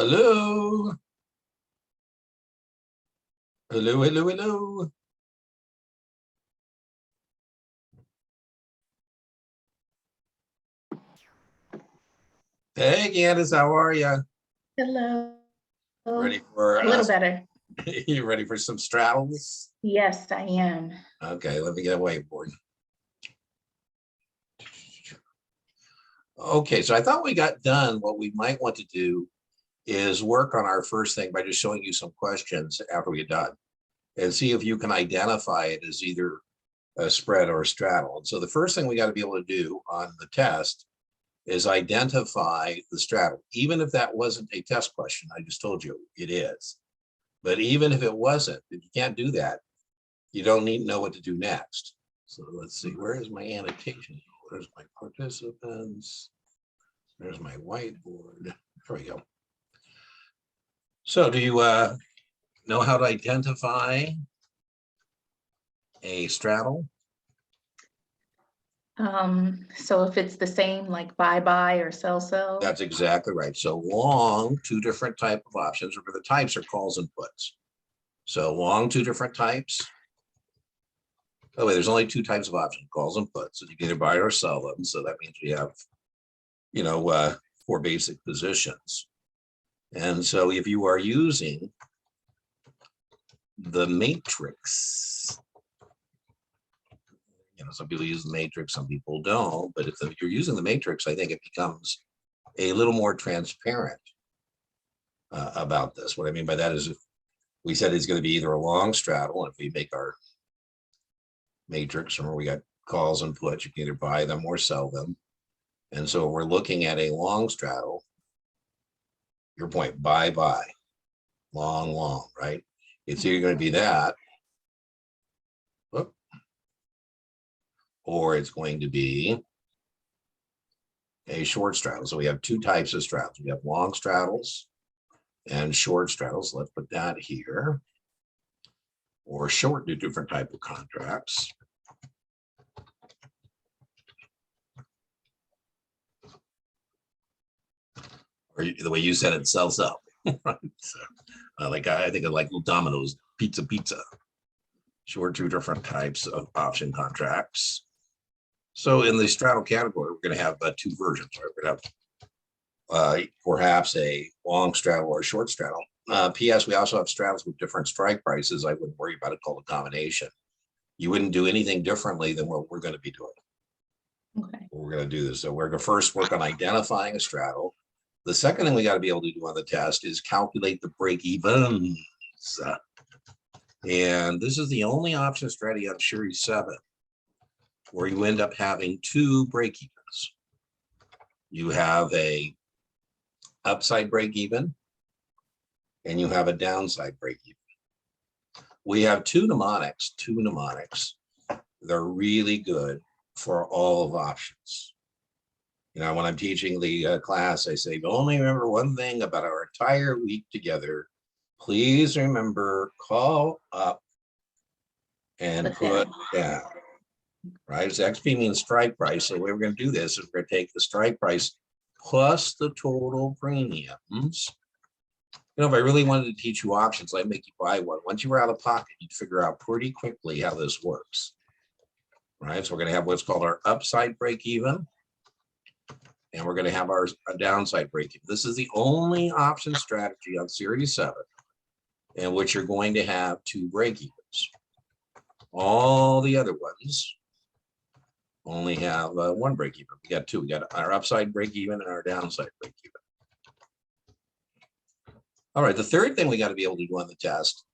Hello. Hello, hello, hello. Hey, Candace, how are you? Hello. Ready for a little better. You ready for some straddles? Yes, I am. Okay, let me get a whiteboard. Okay, so I thought we got done. What we might want to do is work on our first thing by just showing you some questions after we get done and see if you can identify it as either a spread or a straddle. And so the first thing we got to be able to do on the test is identify the straddle, even if that wasn't a test question. I just told you it is. But even if it wasn't, if you can't do that, you don't need to know what to do next. So let's see, where is my annotation? Where's my participants? There's my whiteboard. There we go. So do you know how to identify a straddle? So if it's the same, like buy or sell. That's exactly right. So long, two different type of options. Remember, the types are calls and puts. So long, two different types. Oh wait, there's only two types of options, calls and puts. So you can either buy or sell them. So that means we have, you know, 4 basic positions. And so if you are using the matrix, you know, some people use the matrix, some people don't. But if you're using the matrix, I think it becomes a little more transparent about this. What I mean by that is, if we said it's going to be either a long straddle, and if we make our matrix, remember we got calls and puts, you can either buy them or sell them. And so we're looking at a long straddle. Your point, buy, long, right? It's either going to be that, or it's going to be a short straddle. So we have two types of straddles. We have long straddles and short straddles. Let's put that here. Or short, do different type of contracts. Or the way you said it, sells up. Right? So, like I think of like Domino's, pizza. Short, two different types of option contracts. So in the straddle category, we're going to have 2 versions. Right? We're going to have perhaps a long straddle or a short straddle. P.S. We also have straddles with different strike prices. I wouldn't worry about it, called a combination. You wouldn't do anything differently than what we're going to be doing. Okay. We're going to do this. So we're going to first work on identifying a straddle. The second thing we got to be able to do on the test is calculate the breakevens. And this is the only option strategy on Series 7 where you end up having 2 breakevens. You have a upside breakeven and you have a downside breakeven. We have two mnemonics. They're really good for all of options. You know, when I'm teaching the class, I say, only remember one thing about our entire week together. Please remember, call up and put down. Right? So XP means strike price. So the way we're going to do this is we're going to take the strike price plus the total premiums. You know, if I really wanted to teach you options, I'd make you buy one. Once you were out of pocket, you'd figure out pretty quickly how this works. Right? So we're going to have what's called our upside break even. And we're going to have our downside break even. This is the only option strategy on Series 7 in which you're going to have 2 break evens. All the other ones only have 1 break even. We got 2. We got our upside break even and our downside break even. All right, the third thing we got to be able to do on the test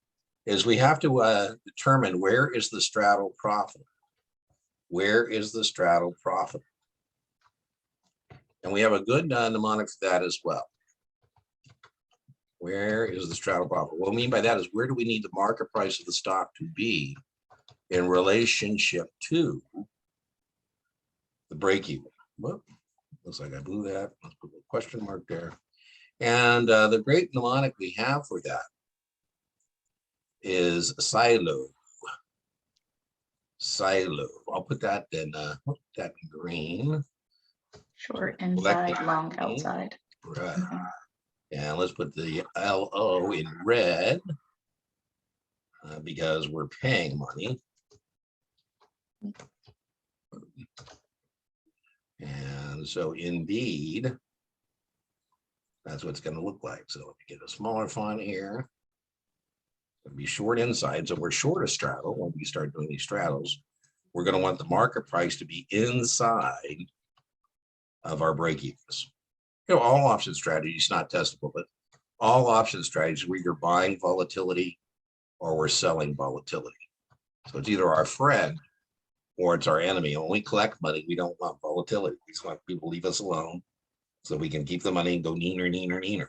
is we have to determine where is the straddle profitable. Where is the straddle profitable? And we have a good mnemonic for that as well. Where is the straddle profitable? What I mean by that is, where do we need the market price of the stock to be in relationship to the break even? Well, looks like I blew that. Let's put a question mark there. And the great mnemonic we have for that is silo. I'll put that in that in green. Short inside, long outside. Right. And let's put the LO in red because we're paying money. And so indeed, that's what it's going to look like. So let me get a smaller font here. It'll be short inside. So we're short a straddle when we start doing these straddles. We're going to want the market price to be inside of our break-evens. You know, all option strategies, not testable, but all option strategies, we're either buying volatility or we're selling volatility. So it's either our friend or it's our enemy. When we collect money, we don't want volatility. We just want people to leave us alone so we can keep the money and go neener, neener, neener.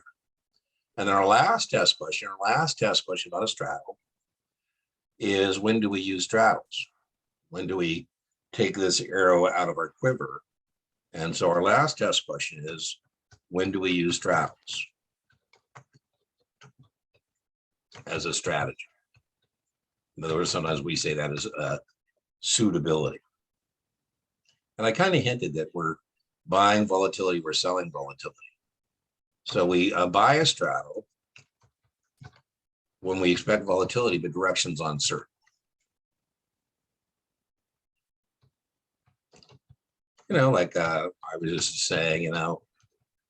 And then our last test question about a straddle is, when do we use straddles? When do we take this arrow out of our quiver? And so our last test question is, when do we use straddles as a strategy? In other words, sometimes we say that as suitability. And I kind of hinted that we're buying volatility, we're selling volatility. So we buy a straddle when we expect volatility, but direction's uncertain. You know, like I was just saying, you know,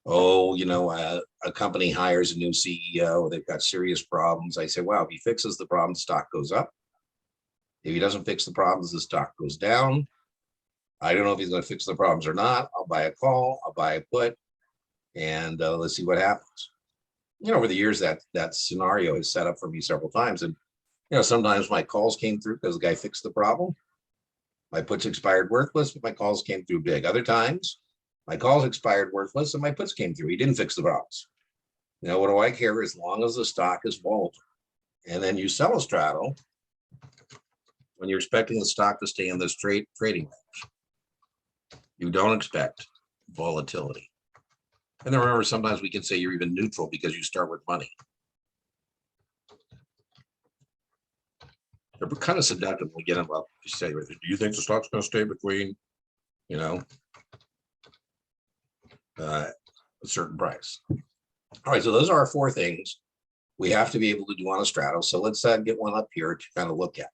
oh, you know, a company hires a new CEO, they've got serious problems. I say, wow, if he fixes the problem, the stock goes up. If he doesn't fix the problems, the stock goes down. I don't know if he's going to fix the problems or not. I'll buy a call, I'll buy a put, and let's see what happens. You know, over the years, that scenario has set up for me several times. And, you know, sometimes my calls came through because the guy fixed the problem. My puts expired worthless, but my calls came through big. Other times, my calls expired worthless and my puts came through. He didn't fix the problems. You know, what do I care as long as the stock is volatile? And then you sell a straddle when you're expecting the stock to stay in this trading range. You don't expect volatility. And then remember, sometimes we can say you're even neutral because you start with money. They're kind of seductive when we get them up. You say, do you think the stock's going to stay between, you know, a certain price? All right, so those are our four things we have to be able to do on a straddle. So let's get one up here to kind of look at.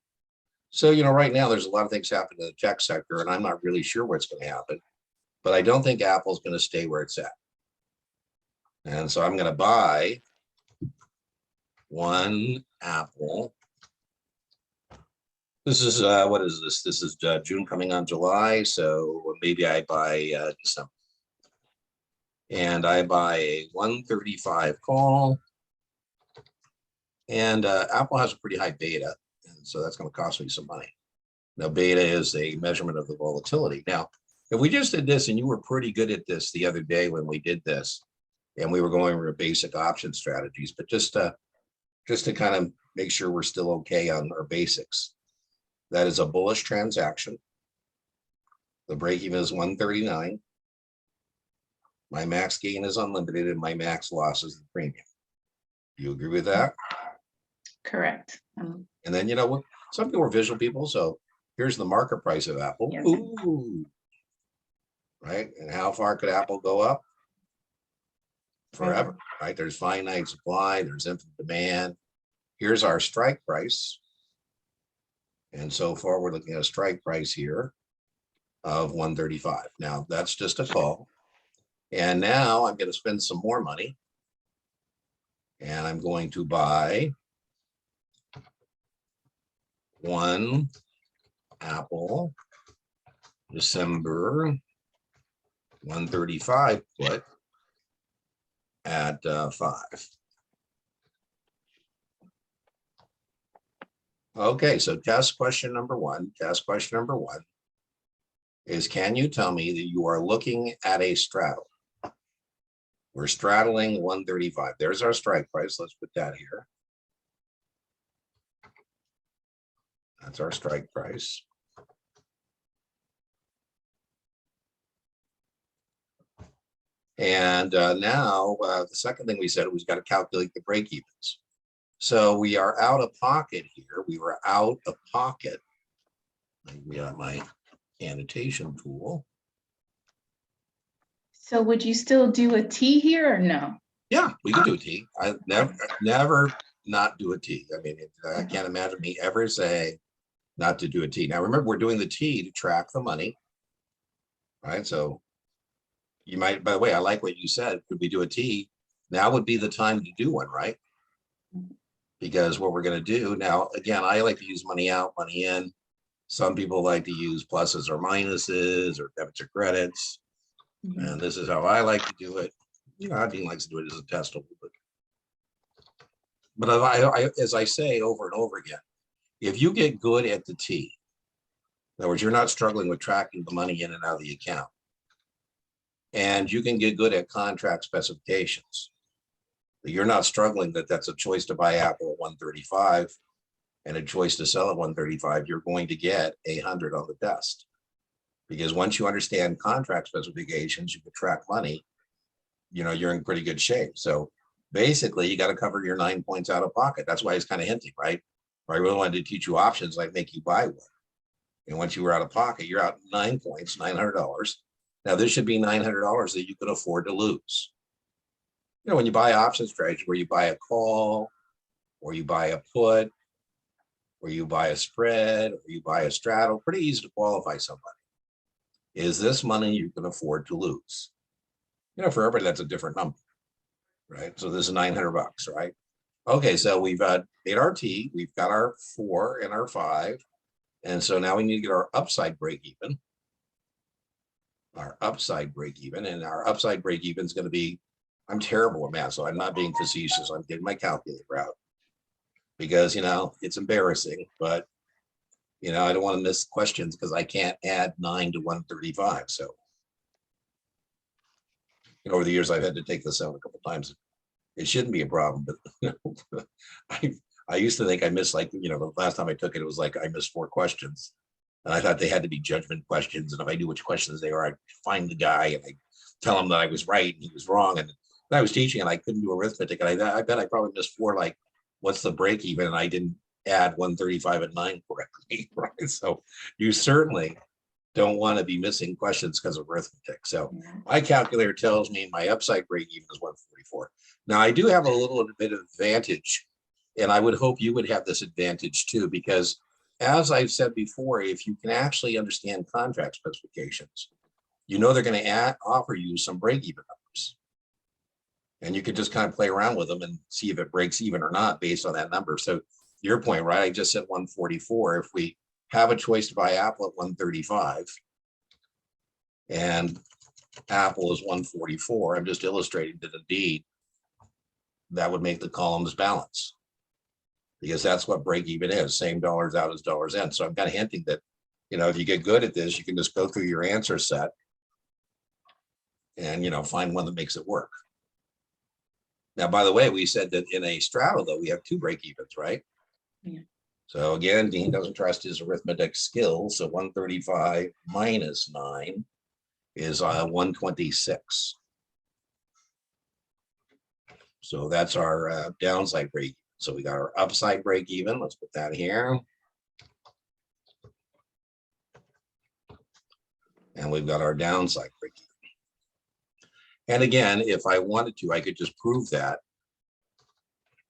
So, you know, right now there's a lot of things happening in the tech sector, and I'm not really sure what's going to happen, but I don't think Apple's going to stay where it's at. And so I'm going to buy one Apple. This is, what is this? This is June coming on July. So maybe I buy December. And I buy a 135 call. And Apple has a pretty high beta. And so that's going to cost me some money. Now, beta is a measurement of the volatility. Now, if we just did this, and you were pretty good at this the other day when we did this, and we were going over basic option strategies, but just to kind of make sure we're still okay on our basics. That is a bullish transaction. The break even is 139. My max gain is unlimited and my max loss is the premium. Do you agree with that? Correct. And then, you know, some people are visual people. So here's the market price of Apple. Yes. Ooh. Right. And how far could Apple go up? Forever, right? There's finite supply, there's infinite demand. Here's our strike price. And so far, we're looking at a strike price here of 135. Now, that's just a call. And now I'm going to spend some more money. And I'm going to buy one Apple December 135 put at 5. Okay, so test question number one is, can you tell me that you are looking at a straddle? We're straddling 135. There's our strike price. Let's put that here. That's our strike price. And now the second thing we said, we've got to calculate the break evens. So we are out of pocket here. We were out of pocket. We got my annotation tool. So would you still do a T here or no? Yeah, we could do a T. I never not do a T. I mean, I can't imagine me ever say not to do a T. Now, remember, we're doing the T to track the money, right? So you might, by the way, I like what you said. Could we do a T? Now would be the time to do one, right? Because what we're going to do now, again, I like to use money out, money in. Some people like to use pluses or minuses or debits or credits. Mhm. And this is how I like to do it. You know, Dean likes to do it as a testable, but as I say over and over again, if you get good at the T, in other words, you're not struggling with tracking the money in and out of the account, and you can get good at contract specifications, you're not struggling that's a choice to buy Apple at 135 and a choice to sell at 135, you're going to get 100 on the test. Because once you understand contract specifications, you can track money, you know, you're in pretty good shape. So basically you got to cover your 9 points out of pocket. That's why it's kind of hinting, right? Or I really wanted to teach you options, like make you buy one. And once you were out of pocket, you're out 9 points, $900. Now this should be $900 that you can afford to lose. You know, when you buy option strategy where you buy a call or you buy a put or you buy a spread or you buy a straddle, pretty easy to qualify somebody. Is this money you can afford to lose? You know, for everybody, that's a different number, right? So this is 900 bucks, right? Okay, so we've made our T, we've got our 4 and our 5. And so now we need to get our upside break even. Our upside break even, and our upside break even is going to be, I'm terrible at math, so I'm not being facetious. I'm getting my calculator out because, you know, it's embarrassing, but, you know, I don't want to miss questions because I can't add 9 to 135. So, you know, over the years, I've had to take this out a couple of times. It shouldn't be a problem, but you know, I used to think I missed, like, you know, the last time I took it, it was like I missed 4 questions. And I thought they had to be judgment questions. And if I knew which questions they were, I'd find the guy and I'd tell him that I was right and he was wrong. And I was teaching and I couldn't do arithmetic. And I bet I probably missed 4, like, what's the break even? And I didn't add 135 and 9 correctly, right? So you certainly don't want to be missing questions because of arithmetic. So my calculator tells me my upside break even is 144. Now I do have a little bit of advantage, and I would hope you would have this advantage too, because as I've said before, if you can actually understand contract specifications, you know they're going to offer you some break-even numbers. And you can just kind of play around with them and see if it breaks even or not based on that number. So your point, right? I just said 144. If we have a choice to buy Apple at 135 and Apple is 144, I'm just illustrating that indeed that would make the columns balance, because that's what break even is, same dollars out as dollars in. So I'm kind of hinting that, you know, if you get good at this, you can just go through your answer set and, you know, find one that makes it work. Now, by the way, we said that in a straddle, though, we have 2 break evens, right? Yeah. So again, Dean doesn't trust his arithmetic skills. So 135 minus 9 is 126. So that's our downside break. So we got our upside break even. Let's put that here. And we've got our downside break even. And again, if I wanted to, I could just prove that.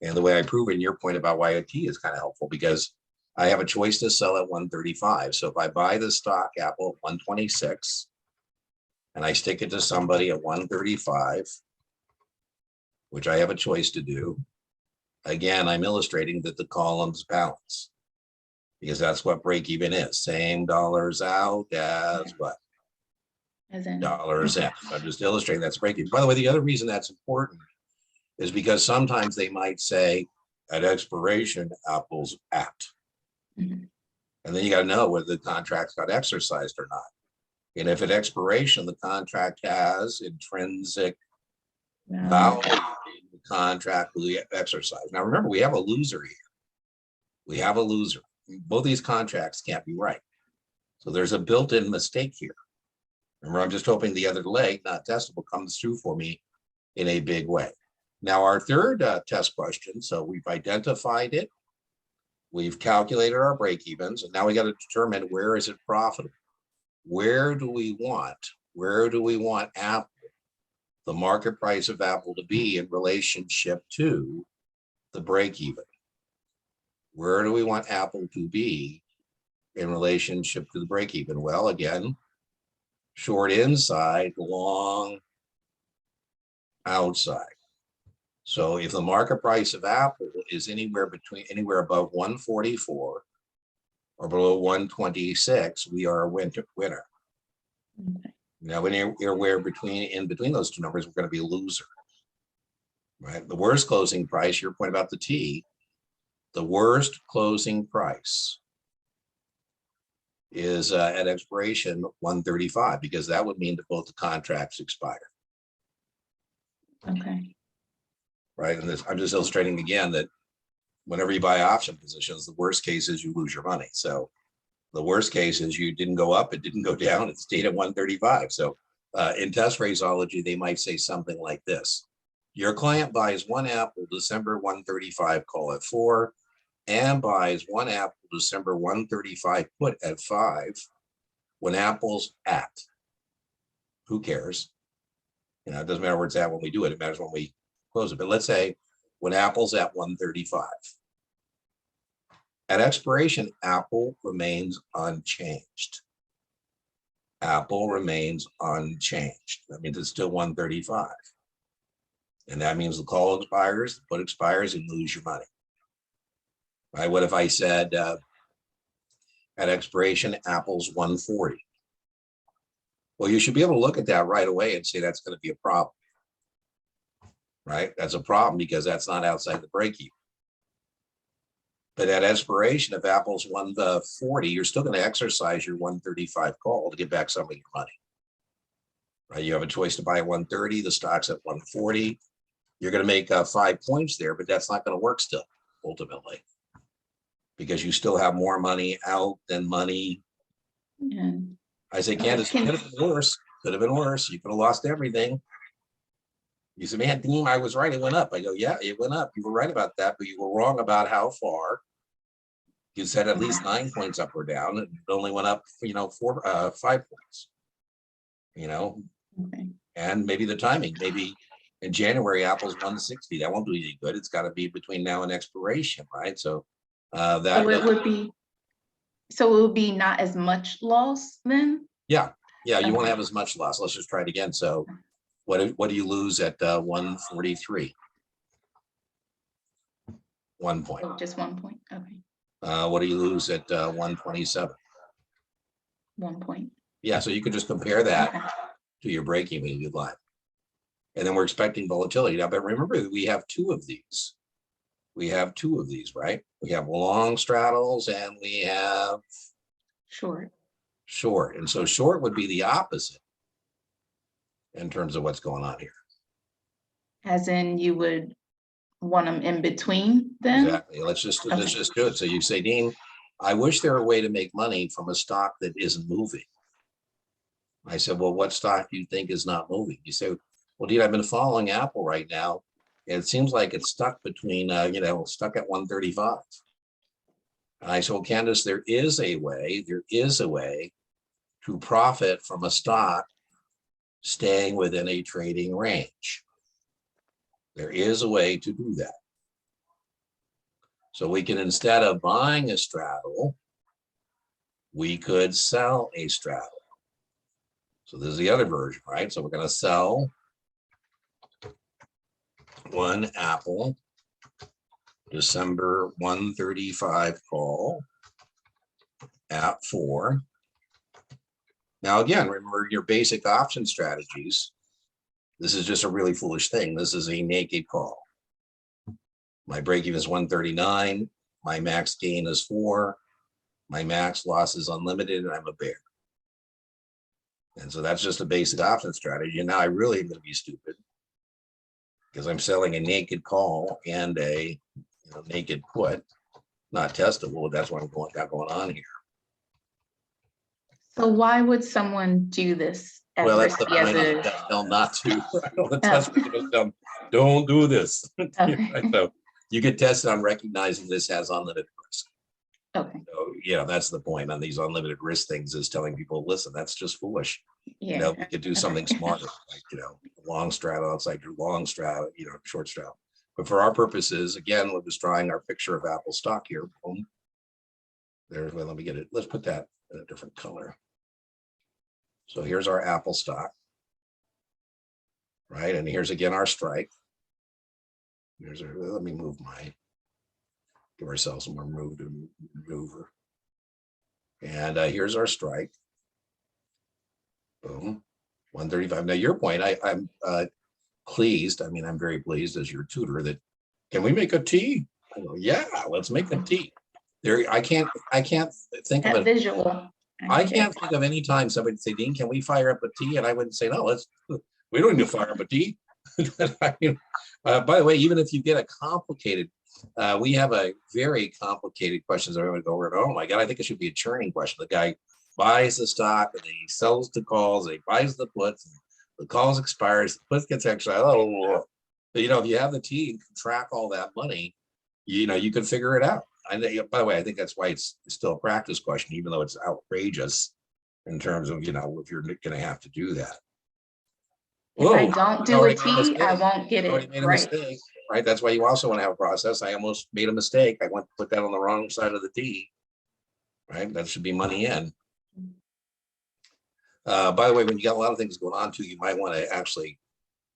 And the way I prove in your point about why a T is kind of helpful, because I have a choice to sell at 135. So if I buy the stock Apple at 126 and I stick it to somebody at 135, which I have a choice to do, again, I'm illustrating that the columns balance, because that's what break even is. Same dollars out as what? As in Dollars in. I'm just illustrating that's break even. By the way, the other reason that's important is because sometimes they might say at expiration, Apple's at. Mhm. And then you got to know whether the contract got exercised or not. And if at expiration, the contract has intrinsic value, the contract will be exercised. Now, remember, we have a loser here. We have a loser. Both these contracts can't be right. So there's a built-in mistake here. Remember, I'm just hoping the other leg, not testable, comes through for me in a big way. Now, our third test question, so we've identified it. We've calculated our break evens, and now we got to determine where is it profitable. Where do we want Apple the market price of Apple to be in relationship to the break even. Where do we want Apple to be in relationship to the break even? Well, again, short inside, long outside. So if the market price of Apple is anywhere above 144 or below 126, we are a winner. Okay. Now, anywhere in between those two numbers, we're going to be a loser. Right? The worst closing price, your point about the T, the worst closing price is at expiration 135, because that would mean that both the contracts expire. Okay. Right. And this, I'm just illustrating again that whenever you buy option positions, the worst case is you lose your money. So the worst case is you didn't go up, it didn't go down, it stayed at 135. So in test phraseology, they might say something like this. Your client buys one Apple December 135 call at 4 and buys one Apple December 135 put at 5 when Apple's at. Who cares? You know, it doesn't matter where it's at when we do it. It matters when we close it. But let's say when Apple's at 135. At expiration, Apple remains unchanged. Apple remains unchanged. That means it's still 135. And that means the call expires, the put expires, and lose your money. Right? What if I said at expiration, Apple's 140? Well, you should be able to look at that right away and say that's going to be a problem. Right? That's a problem because that's not outside the break even. But at expiration, if Apple's 140, you're still going to exercise your 135 call to get back some of your money. Right? You have a choice to buy at 130, the stock's at 140. You're going to make 5 points there, but that's not going to work still, ultimately, because you still have more money out than money. Yeah. I say, Candace, could have been worse. Could have been worse. You could have lost everything. You said, man, Dean, I was right. It went up. I go, yeah, it went up. You were right about that, but you were wrong about how far. You said at least 9 points up or down. It only went up, 5 points. Okay. And maybe the timing. Maybe in January, Apple's 160. That won't do you any good. It's got to be between now and expiration, right? So So it would be not as much loss then? Yeah, you Okay. won't have as much loss. Let's just try it again. So what do you lose at 143? 1 point. Oh, just 1 point. Okay. What do you lose at 127? 1 point. Yeah, so you can just compare that Okay. to your break even if you'd like. And then we're expecting volatility. Now, but remember that we have 2 of these. We have 2 of these, right? We have long straddles and we have Short. short. And so short would be the opposite in terms of what's going on here. As in you would want them in between then? Exactly. Let's just do it. So you say, Dean, I wish there were a way to make money from a stock that isn't moving. I said, well, what stock do you think is not moving? You say, well, Dean, I've been following Apple right now. And it seems like it's stuck between, stuck at 135. And I said, well, Candace, there is a way to profit from a stock staying within a trading range. There is a way to do that. So we can, instead of buying a straddle, we could sell a straddle. So this is the other version, right? So we're going to sell one Apple December 135 call at 4. Now, again, remember your basic option strategies. This is just a really foolish thing. This is a naked call. My break even is 139. My max gain is 4. My max loss is unlimited, and I'm a bear. And so that's just a basic option strategy. And now I really am going to be stupid because I'm selling a naked call and a naked put, not testable. That's what I'm got going on here. So why would someone do this? Well, that's the point. Tell them not to. The test them, don't do this. Okay. So you get tested on recognizing this has unlimited risk. Okay, So, you know, that's the point on these unlimited risk things, is telling people, listen, that's just foolish. You know, yeah. we could do something smarter, like, you know, long straddle outside your long straddle, you know, short straddle. But for our purposes, again, we're just drawing our picture of Apple stock here. Boom. There's, well, let me get it. Let's put that in a different color. So here's our Apple stock, right? And here's again our strike. Here's our, let me move my, give ourselves some more room to maneuver. And here's our strike. Boom, 135. Now your point, I'm pleased. I mean, I'm very pleased as your tutor that, can we make a T? I go, yeah, let's make a T. There, I can't think of That it. visual. I can't think of any time somebody say, Dean, can we fire up a T? And I wouldn't say, no, we don't need to fire up a T. I mean, by the way, even if you get a complicated, we have a very complicated questions. I'm going to go over it. Oh my God, I think it should be a churning question. The guy buys the stock and he sells the calls, and he buys the puts, and the calls expires, the put gets extra. Oh, you know, if you have the T and can track all that money, you know, you can figure it out. I think, by the way, I think that's why it's still a practice question, even though it's outrageous in terms of, you know, if you're going to have to do that. If I don't do a T, I won't get Already it made a right. mistake, right? That's why you also want to have a process. I almost made a mistake. I went to put that on the wrong side of the T, right? That should be money in. By the way, when you got a lot of things going on too, you might want to actually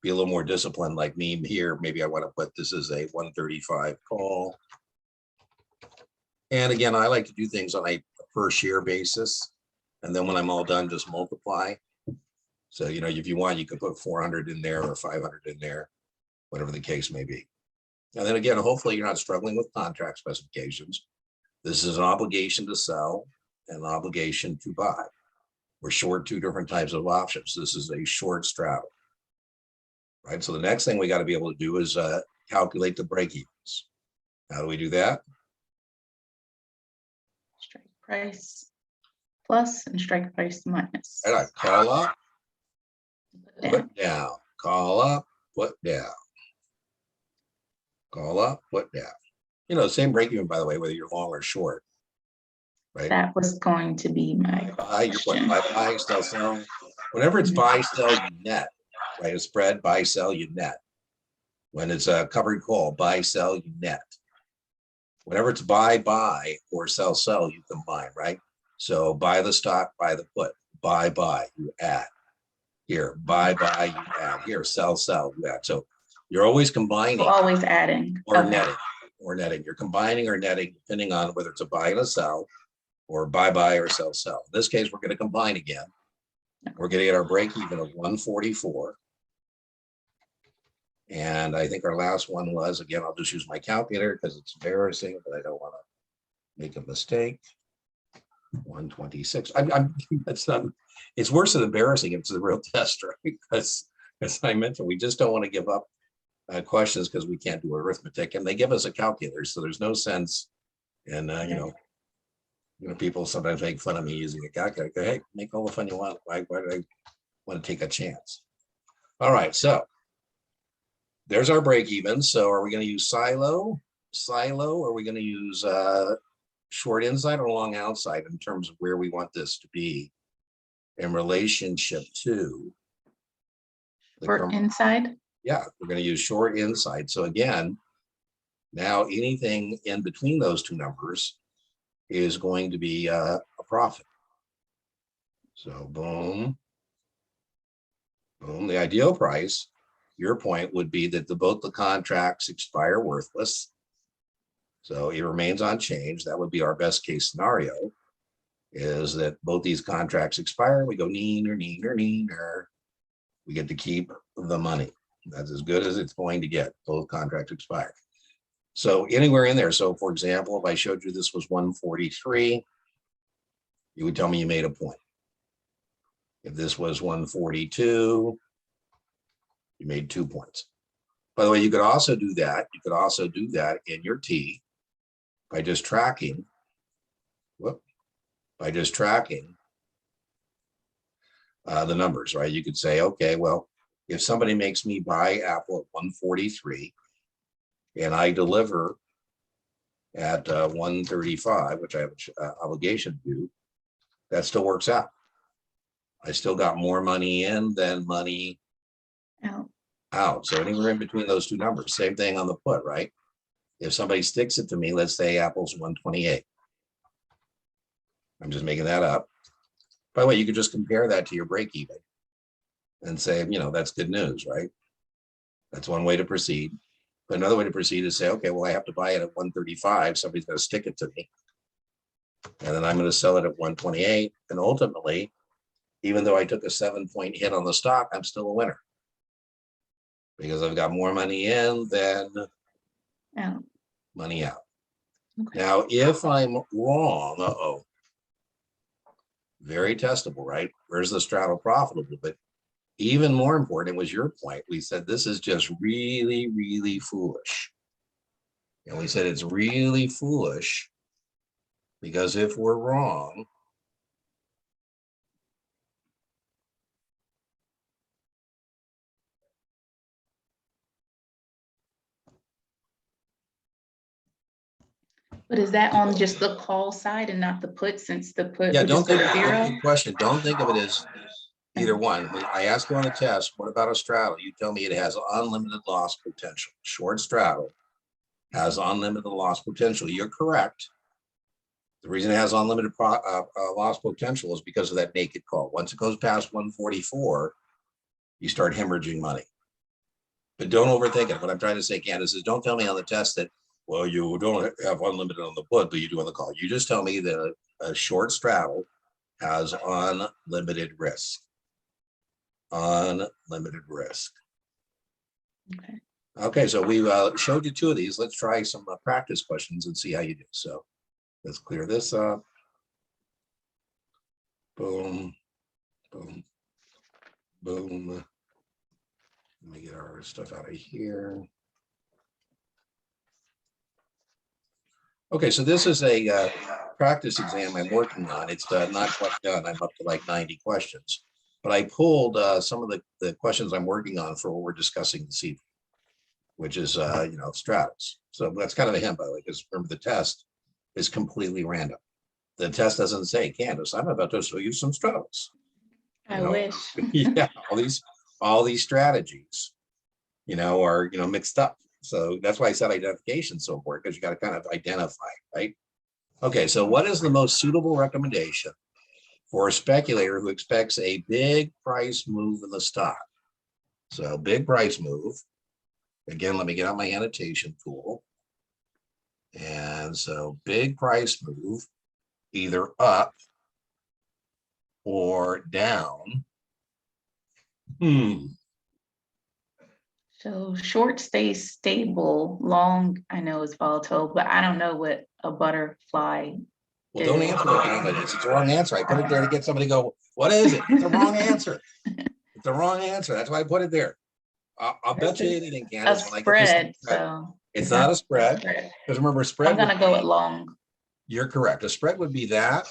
be a little more disciplined like me here. Maybe I want to put this as a 135 call. And again, I like to do things on a per share basis. And then when I'm all done, just multiply. So, you know, if you want, you can put 400 in there or 500 in there, whatever the case may be. And then again, hopefully you're not struggling with contract specifications. This is an obligation to sell and an obligation to buy. We're short two different types of options. This is a short straddle, right? So the next thing we got to be able to do is calculate the breakevens. How do we do that? Strike price plus and strike price minus. I call up, put down, call up, put down, call up, put down. You know, same break even, by the way, whether you're long or short, right? That was going to be my question. Buy, sell. Whenever it's buy, sell, you net, right? A spread, buy, sell, you net. When it's a covered call, buy, sell, you net. Whenever it's buy, or sell, you combine, right? So buy the stock, buy the put, buy, you add. Here, buy, you add. Here, sell, you add. So you're always combining. Always adding. Or netting. You're combining or netting depending on whether it's a buy and a sell, or buy or sell. In this case, we're going to combine again. We're going to get our break even of 144. And I think our last one was, again, I'll just use my calculator because it's embarrassing, but I don't want to make a mistake. 126. That's not, it's worse than embarrassing. It's a real test, right? Because as I mentioned, we just don't want to give up questions because we can't do arithmetic, and they give us a calculator, so there's no sense in you know, people sometimes make fun of me using a calculator. Hey, make all the fun you want. Why do I want to take a chance? All right, so there's our break even. So are we going to use silo, or are we going to use short inside or long outside in terms of where we want this to be in relationship to the For inside? Yeah, we're going to use short inside. So again, now anything in between those two numbers is going to be a profit. So boom, boom. The ideal price, your point would be that both the contracts expire worthless. So it remains unchanged. That would be our best case scenario, is that both these contracts expire. We go neener. We get to keep the money. That's as good as it's going to get. Both contracts expire. So anywhere in there. So for example, if I showed you this was 143, you would tell me you made a point. If this was 142, you made 2 points. By the way, you could also do that. You could also do that in your T by just tracking. By just tracking the numbers, right? You could say, okay, well, if somebody makes me buy Apple at 143 and I deliver at 135, which I have obligation to do, that still works out. I still got more money in than money out. So anywhere in between those two numbers, same thing on the put, right? If somebody sticks it to me, let's say Apple's 128. I'm just making that up. By the way, you could just compare that to your break even and say, you know, that's good news, right? That's one way to proceed. But another way to proceed is say, okay, well, I have to buy it at 135. Somebody's going to stick it to me. And then I'm going to sell it at 128. And ultimately, even though I took a 7-point hit on the stock, I'm still a winner because I've got more money in than money out. Okay. Now, if I'm wrong, very testable, right? Where's the straddle profitable? But even more important, it was your point. We said this is just really, really foolish. And we said it's really foolish because if we're wrong, But is that on just the call side and not the put, since the put yeah, would don't just go think to zero? good question. Don't think of it as either one. I asked you on the test, what about a straddle? You tell me it has unlimited loss potential. Short straddle has unlimited loss potential. You're correct. The reason it has unlimited loss potential is because of that naked call. Once it goes past 144, you start hemorrhaging money. But don't overthink it. What I'm trying to say, Candace, is don't tell me on the test that, well, you don't have unlimited on the put, but you do on the call. You just tell me that a short straddle has unlimited risk. Unlimited risk. Okay. Okay, so we showed you two of these. Let's try some practice questions and see how you do. So let's clear this up. Boom, boom, boom. Let me get our stuff out of here. Okay, so this is a practice exam I'm working on. It's not quite done. I'm up to like 90 questions. But I pulled some of the questions I'm working on for what we're discussing this evening, which is, you know, straddles. So that's kind of a hint, by the way, because remember the test is completely random. The test doesn't say, Candace, I'm about to show you some straddles. I wish. Yeah, all these strategies, you know, are, you know, mixed up. So that's why I said identification is so important, because you got to kind of identify, right? Okay, so what is the most suitable recommendation for a speculator who expects a big price move in the stock? So big price move. Again, let me get out my annotation tool. And so big price move, either up or down. So short stays stable, long I know is volatile, but I don't know what a butterfly Well, don't answer what kind of it is. It's the wrong answer. I put it there to get somebody to go, what is it? It's the wrong answer. It's the wrong answer. That's why I put it there. I'll bet you anything, a Candace. spread. So it's not a spread. Because remember, spread. I'm gonna go with long. You're correct. A spread would be that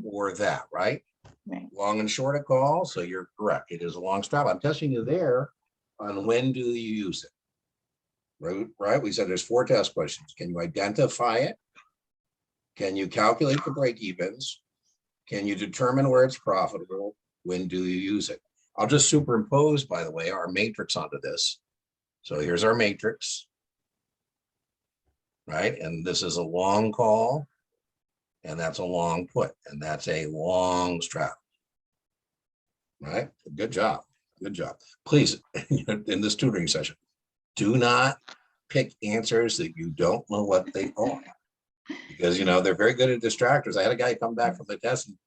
or that, right? Right. Long and short a call. So you're correct. It is a long straddle. I'm testing you there on when do you use it. Right? We said there's 4 test questions. Can you identify it? Can you calculate the break evens? Can you determine where it's profitable? When do you use it? I'll just superimpose, by the way, our matrix onto this. So here's our matrix, right? And this is a long call, and that's a long put, and that's a long straddle, right? Good job. Good job. Please, in this tutoring session, do not pick answers that you don't know what they are, because, you know, they're very good at distractors. I had a guy come back from the test and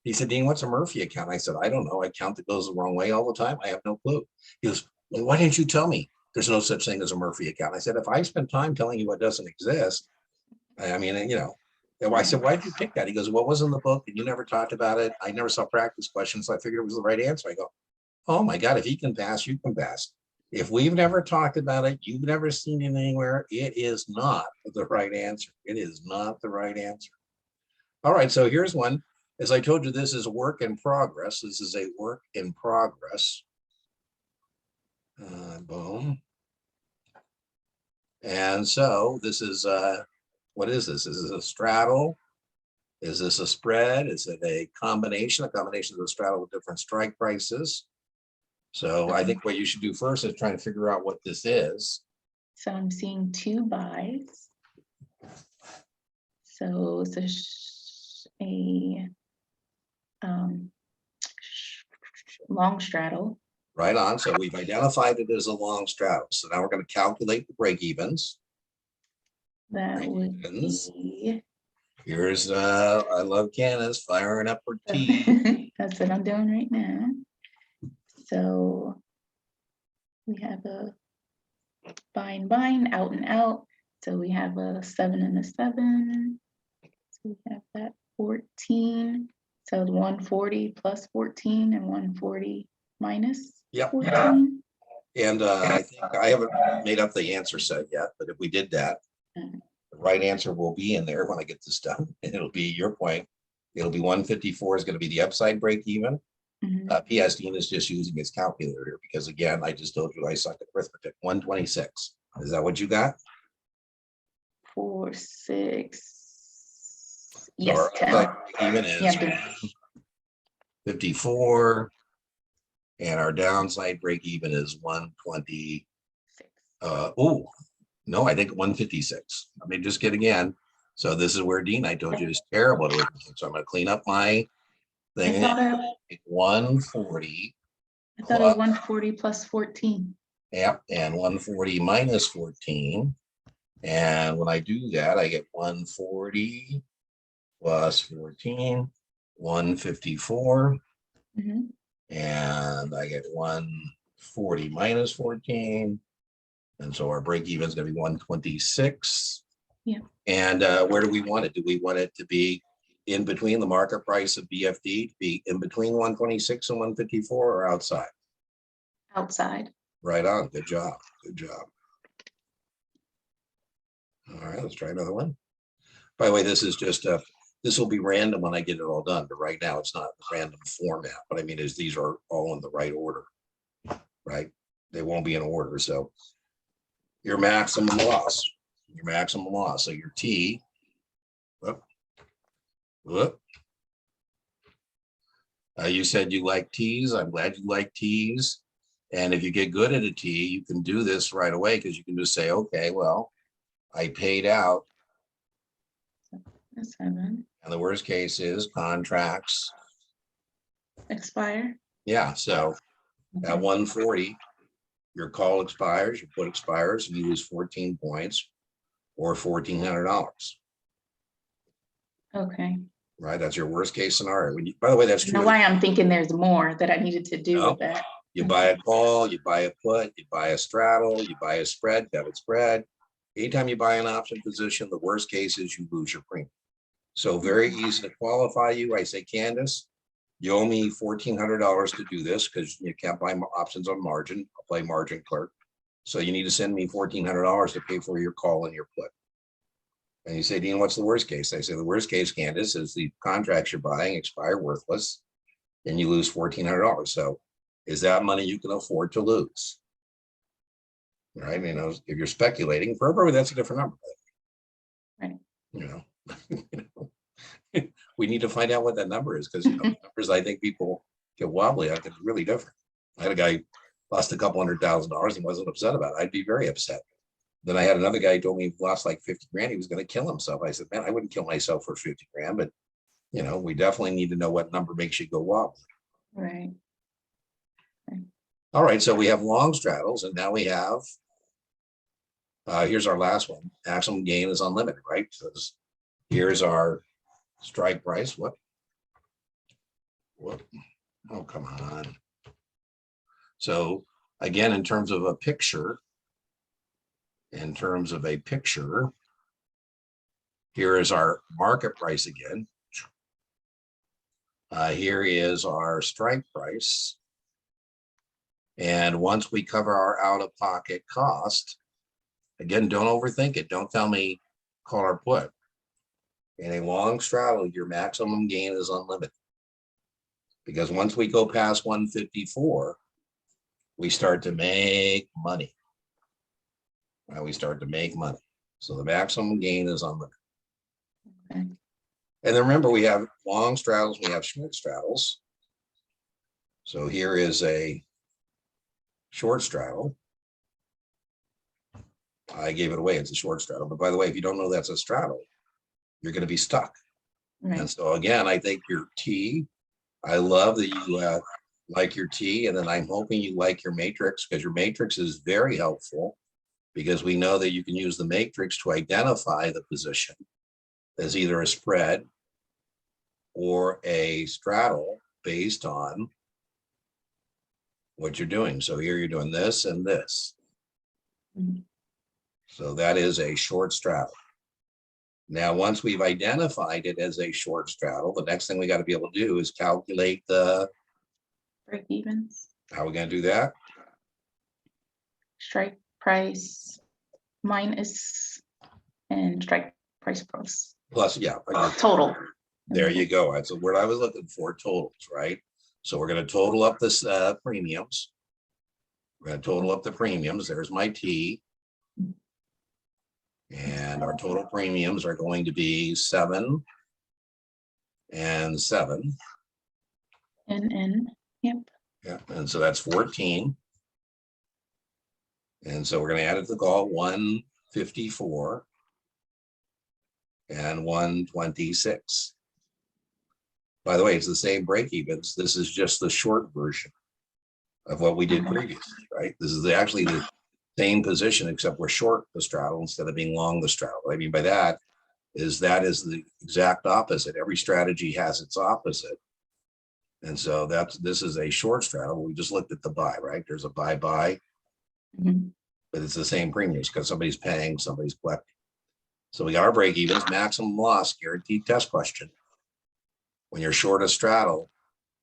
he said, Dean, what's a Murphy account? I said, I don't know. I count that goes the wrong way all the time. I have no clue. He goes, well, why didn't you tell me there's no such thing as a Murphy account? I said, if I spend time telling you what doesn't exist, I mean, you know, I said, why did you pick that? He goes, well, it was in the book and you never talked about it. I never saw practice questions. So I figured it was the right answer. I go, oh my God, if he can pass, you can pass. If we've never talked about it, you've never seen it anywhere, it is not the right answer. It is not the right answer. All right, so here's one. As I told you, this is a work in progress. This is a work in progress. Boom. And so this is what is this? Is this a straddle? Is this a spread? Is it a combination of the straddle with different strike prices? So I think what you should do first is try to figure out what this is. So I'm seeing 2 buys. So it's a long straddle. Right on. So we've identified it as a long straddle. So now we're going to calculate the break evens. That would be. Here's I love Candace firing up her T. That's what I'm doing right now. So we have a bind, out and out. So we have a 7 and a 7. So we have that 14. So 140 plus 14 and 140 minus 14. And I think I haven't made up the answer set yet, but if we did that, the right answer will be in there when I get this done. And it'll be your point. It'll be 154 is going to be the upside break even. PS Dean is just using his calculator here because again, I just told you I suck at arithmetic. 126. Is that what you got? 4, 6. So Yes, our 10. upside break even is 54. And our downside break even is 120. Oh, no, I think 156. Let me just get again. So this is where Dean, I told you, is terrible at arithmetic. So I'm going to clean up my thing. 140. I thought it was 140 plus 14. Yep, and 140 minus 14. And when I do that, I get 140 plus 14, 154. And I get 140 minus 14. And so our break even is going to be 126. Yeah. And where do we want it? Do we want it to be in between the market price of BFD, to be in between 126 and 154, or outside? Outside. Right on. Good job. Good job. All right, let's try another one. By the way, this is just this will be random when I get it all done, but right now it's not random format. But I mean, these are all in the right order, right? They won't be in order. So your maximum loss. So your T. You said you like T's. I'm glad you like T's. And if you get good at a T, you can do this right away because you can just say, okay, well, I paid out. 7. And the worst case is contracts Expire. Yeah. So at 140, your call expires, your put expires, and you lose 14 points or $1,400. Okay. Right. That's your worst case scenario. When you, by the way, that's I true. know why I'm thinking there's more that I needed to do with that. You buy a call, you buy a put, you buy a straddle, you buy a spread, debit spread. Anytime you buy an option position, the worst case is you lose your premium. So very easy to qualify you. I say, Candace, you owe me $1,400 to do this because you can't buy options on margin. I'll play margin clerk. So you need to send me $1,400 to pay for your call and your put. And you say, Dean, what's the worst case? I say, the worst case, Candace, is the contracts you're buying expire worthless and you lose $1,400. So is that money you can afford to lose? Right? You know, if you're speculating, for everybody, that's a different number. Right. You know, we need to find out what that number is because numbers I think people get wobbly. I think it's really different. I had a guy lost a couple $100,000. He wasn't upset about it. I'd be very upset. Then I had another guy who told me he lost like 50 grand. He was going to kill himself. I said, man, I wouldn't kill myself for 50 grand, but you know, we definitely need to know what number makes you go wobbly. Right. All right. So we have long straddles and now we have, here's our last one. Maximum gain is unlimited, right? So here's our strike price. What? Oh, come on. So again, in terms of a picture, here is our market price again. Here is our strike price. And once we cover our out-of-pocket cost, again, don't overthink it. Don't tell me call or put. In a long straddle, your maximum gain is unlimited. Because once we go past 154, we start to make money. We start to make money. So the maximum gain is unlimited. Okay. And then remember, we have long straddles, we have short straddles. So here is a short straddle. I gave it away, it's a short straddle. But by the way, if you don't know that's a straddle, you're going to be stuck. Right. And so again, I think your T, I love that you like your T, and then I'm hoping you like your matrix, because your matrix is very helpful, because we know that you can use the matrix to identify the position as either a spread or a straddle based on what you're doing. So here you're doing this and this. Mhm. So that is a short straddle. Now, once we've identified it as a short straddle, the next thing we got to be able to do is calculate the, Break evens, how are we going to do that? strike price minus and strike price plus. Plus, yeah, Total. there you go. That's the word I was looking for, totals, right? So we're going to total up this premiums. We're going to total up the premiums. There's my T. And our total premiums are going to be 7 and 7. And yep. Yeah, and so that's 14. And so we're going to add it to the call 154 and 126. By the way, it's the same break evens. This is just the short version of what we did previously, right? This is actually the same position, except we're short the straddle instead of being long the straddle. What I mean by that is the exact opposite. Every strategy has its opposite. And so this is a short straddle. We just looked at the buy, right? There's a buy, Mhm. but it's the same premiums because somebody's paying, somebody's collecting. So we got our break evens, maximum loss, guaranteed test question. When you're short a straddle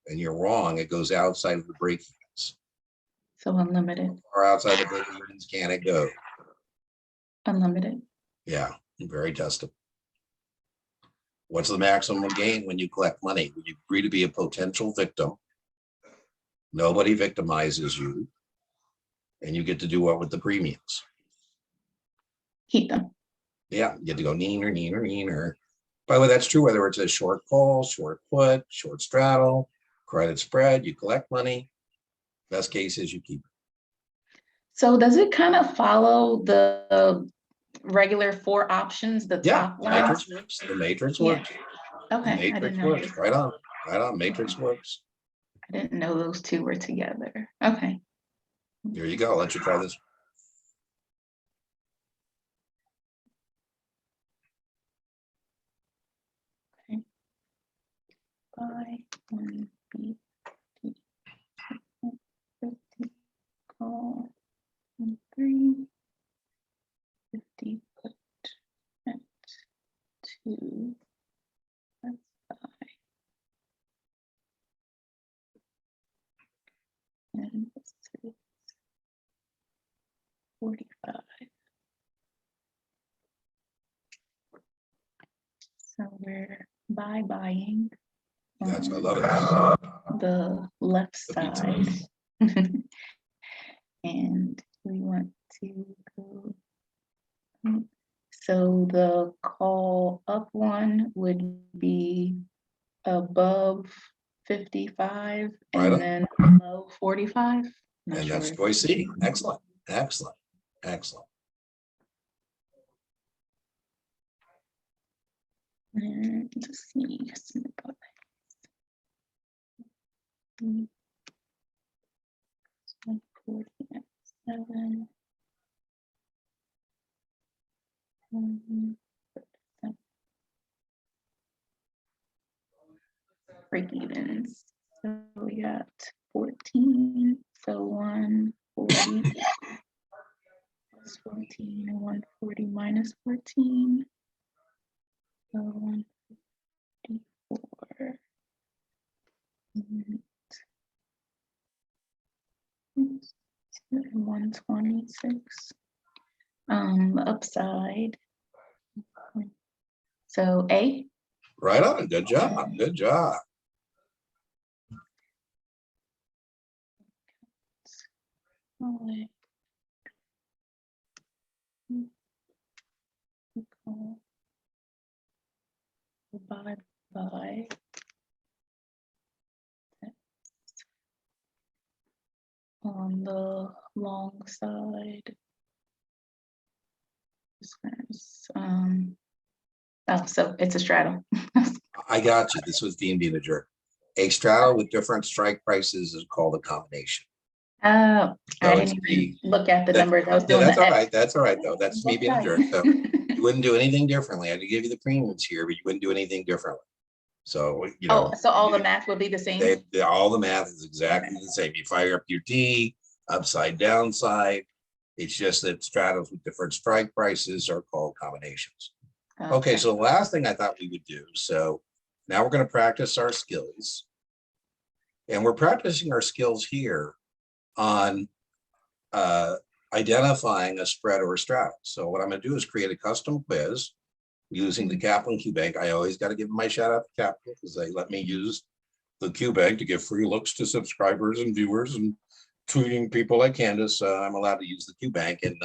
and you're wrong, it goes outside of the break evens. So unlimited. Or outside the break evens can it go? Unlimited. Yeah, very testable. What's the maximum gain when you collect money? When you agree to be a potential victim, nobody victimizes you, and you get to do what with the premiums? Keep them. Yeah, you get to go neener, neener, neener. By the way, that's true whether it's a short call, short put, short straddle, credit spread, you collect money. Best case is you keep it. So does it kind of follow the regular 4 options, the Yeah, top the line? matrix works. The matrix Yeah. works. Okay, The I didn't matrix know. works. Right on. Right on. Matrix works. I didn't know those two were together. Okay. There you go. I'll let you try this. Okay. Buy 1 B T 50 call 3 50 put at 2. That's buy. And 6 45. So we're buying That's, I love it. the left The pizza. side. And we want to go. So the call up one would be above 55 Right and on. then below 45. Not And sure. that's choice C. Excellent. Excellent. Excellent. And let's see. 147. Break evens. So we got 14. So 140 plus 14 and 140 minus 14. So 154. And 126. Upside. So A. Right on. Good job. Good job. divide by on the long side. Oh, so it's a straddle. I got you. This was Dean being a jerk. A straddle with different strike prices is called a combination. Oh, I So didn't even look at the that- numbers. I was Yeah, doing that's the all X. right. That's all right, though. That's me being a jerk. So you Oh, wouldn't do anything differently. I could give you the premiums here, but you wouldn't do anything differently. So, you know, so all the math would be the same? all the math is exactly the same. You fire up your T, upside, downside. It's just that straddles with different strike prices are called combinations. Okay, so the last thing I thought we would do. So now we're going to practice our skills. And we're practicing our skills here on identifying a spread or a straddle. So what I'm going to do is create a custom quiz using the Kaplan Q bank. I always got to give my shout out to Kaplan because they let me use the Q bank to give free looks to subscribers and viewers, and tweeting people like Candace. I'm allowed to use the Q bank in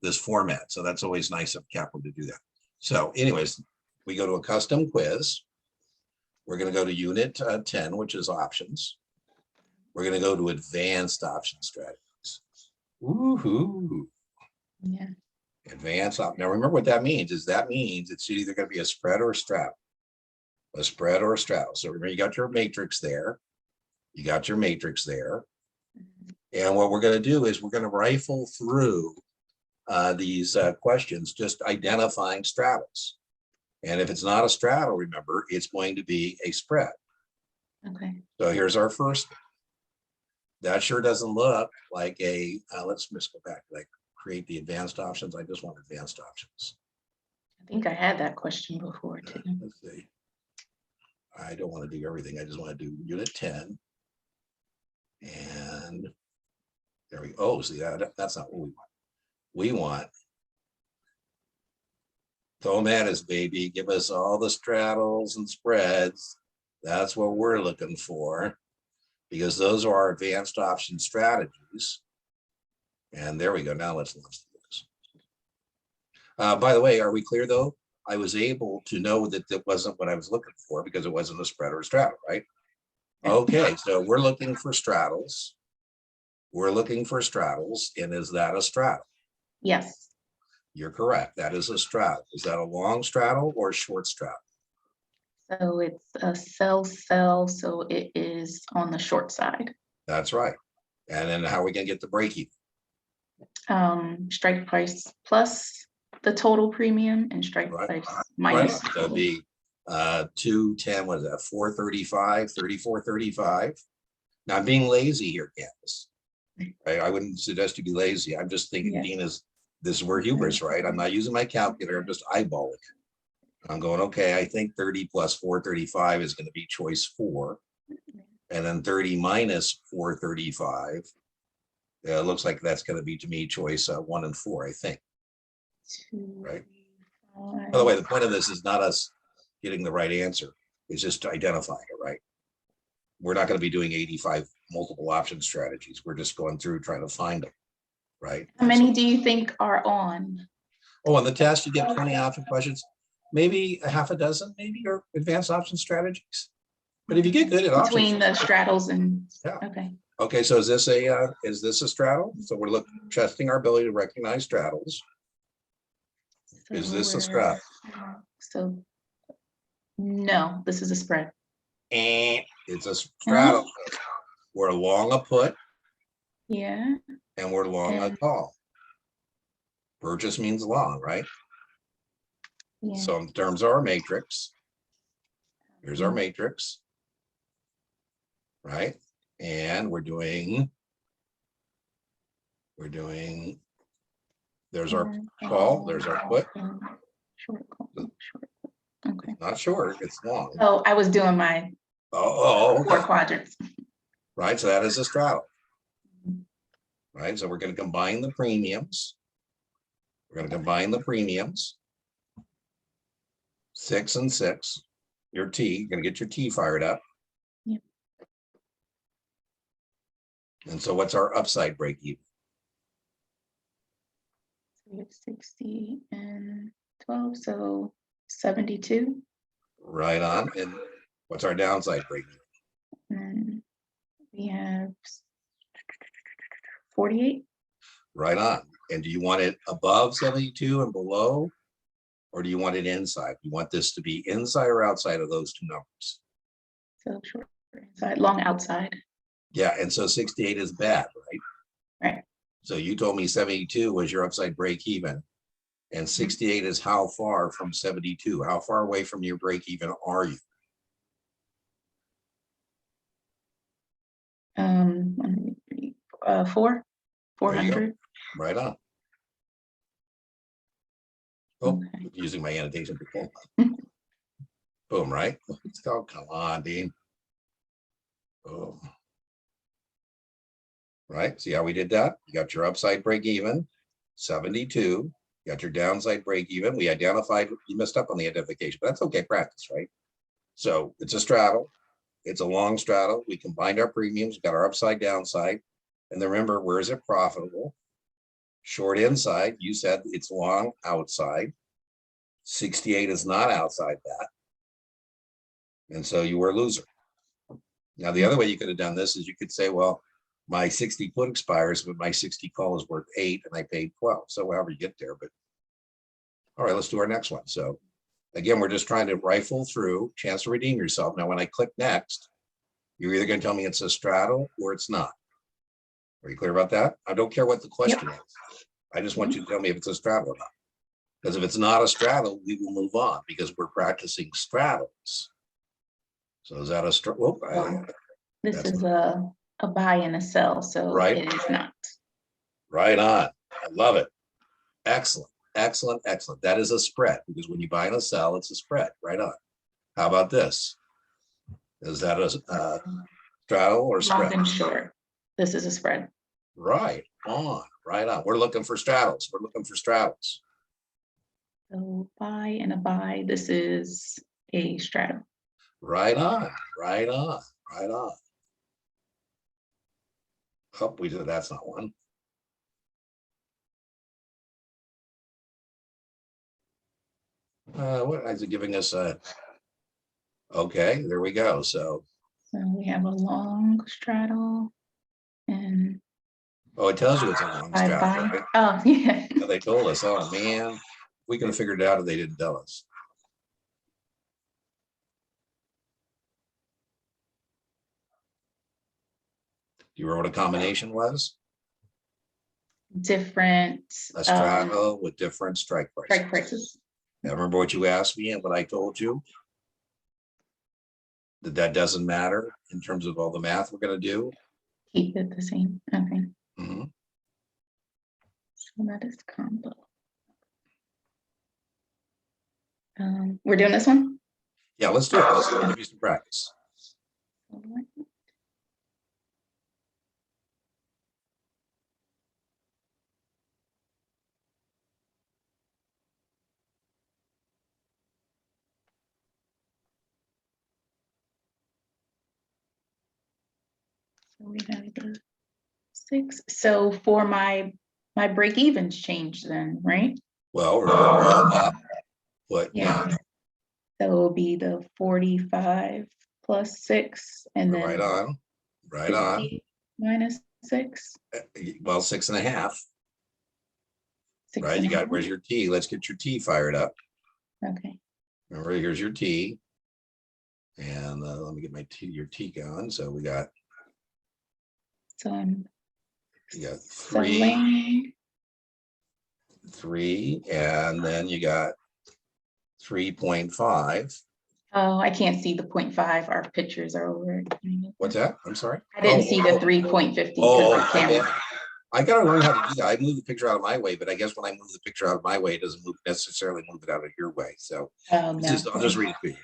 this format. So that's always nice of Kaplan to do that. So anyways, we go to a custom quiz. We're going to go to unit 10, which is options. We're going to go to advanced option strategies. Woohoo. Yeah. Advanced op. Now remember what that means is that means it's either going to be a spread or a straddle. A spread or a straddle. So remember, you got your matrix there. You got your matrix there. And what we're going to do is we're going to rifle through these questions, just identifying straddles. And if it's not a straddle, remember, it's going to be a spread. Okay. So here's our first. That sure doesn't look like a, let's just go back, like create the advanced options. I just want advanced options. I think I had that question before too. Let's see. I don't want to do everything. I just want to do unit 10. And there we go. Oh, see, that's not what we want. We want Tomatis, baby. Give us all the straddles and spreads. That's what we're looking for, because those are our advanced option strategies. And there we go. Now let's launch this. By the way, are we clear though? I was able to know that that wasn't what I was looking for because it wasn't a spread or a straddle, right? Okay, so we're looking for straddles. We're looking for straddles. And is that a straddle? Yes. You're correct. That is a straddle. Is that a long straddle or a short straddle? So it's a sell, so it is on the short side. That's right. And then how are we going to get the break even? Strike price plus the total premium and strike price minus. Right. So it'd be 210, what is that? 435, 34.35. Now I'm being lazy here, Candace. Right? I wouldn't suggest you be lazy. I'm just thinking, Dean, this is where hubris, right? I'm not using my calculator. I'm just eyeballing it. I'm going, okay, I think 30 plus 435 is going to be choice 4. And then 30 minus 435. It looks like that's going to be, to me, choice 1 and 4, I think. Right. By the way, the point of this is not us getting the right answer. It's just identifying it, right? We're not going to be doing 85 multiple option strategies. We're just going through trying to find them, right? How many do you think are on? Oh, on the test, you get 20 option questions, maybe a half a dozen, maybe, or advanced option strategies. But if you get good at options, between the straddles and okay. Okay, so is this a straddle? So we're testing our ability to recognize straddles. So is this a straddle? So no, this is a spread. It's a straddle. We're long a put. Yeah. And we're long a call. Purchase means long, right? Yeah. So in terms of our matrix, here's our matrix, right? And we're doing, there's our call, there's our put. Short call, short. Okay. It's not short, it's long. Oh, I was doing my 4 quadrants. Right, so that is a straddle. Right, so we're going to combine the premiums. We're going to combine the premiums. 6 and 6. Your T, you're going to get your T fired up. Yep. And so what's our upside break even? We have 60 and 12, so 72. Right on. And what's our downside break? And we have 48. Right on. And do you want it above 72 and below? Or do you want it inside? You want this to be inside or outside of those two numbers? So short inside, long outside. Yeah, and so 68 is bad, right? Right. So you told me 72 was your upside break even. And 68 is how far from 72? How far away from your break even are you? 400. Right on. Oh, Okay. using my annotation. Boom, right? Oh, come on, Dean. Boom. Right, see how we did that? You got your upside break even, 72. You got your downside break even. We identified, you messed up on the identification, but that's okay, practice, right? So it's a straddle. It's a long straddle. We combined our premiums, got our upside downside. And then remember, where is it profitable? Short inside, you said it's long outside. 68 is not outside that. And so you were a loser. Now, the other way you could have done this is you could say, well, my 60 put expires, but my 60 call is worth 8 and I paid 12. So however you get there, but all right, let's do our next one. So again, we're just trying to rifle through, chance to redeem yourself. Now, when I click next, you're either going to tell me it's a straddle or it's not. Are you clear about that? I don't care what the question is. I just want you to tell me if it's a straddle or not. Because if it's not a straddle, we will move on because we're practicing straddles. So is that a straddle? This is a buy and a sell, so right. It is not. Right on. I love it. Excellent, excellent, excellent. That is a spread because when you buy and a sell, it's a spread. Right on. How about this? Is that a straddle or spread? Long and short. This is a spread. Right on. Right on. We're looking for straddles. We're looking for straddles. So buy and a buy. This is a straddle. Right on. Right on. Right on. Oh, we did. That's not one. What is it giving us? Okay, there we go. So we have a long straddle and oh, it tells you it's a long straddle, right? Oh, yeah. Yeah, they told us. Oh man, we could have figured it out if they didn't tell us. Do you remember what a combination was? Different A straddle with different strike prices. Strike prices. Now, remember what you asked me and what I told you? That doesn't matter in terms of all the math we're going to do. Keep it the same. Okay. Mm-hmm. So that is combo. We're doing this one? Yeah, let's do it. Let's give you some practice. So we have the 6. So for my break evens changed then, right? Well, we're all up, but yeah. So it will be the 45 plus 6 and then right on, right on. Minus 6. Well, 6.5. 6 right, you got, where's your T? Let's get your T fired up. Okay. Remember, here's your T. And let me get my T, your T going. So we got. So you got 3, 3, and then you got 3.5. Oh, I can't see the 0.5. Our pictures are over. What's that? I'm sorry. I didn't see the 3.50. I gotta learn how to do that. I move the picture out of my way, but I guess when I move the picture out of my way, it doesn't necessarily move it out of your way. So I'll just read it to you.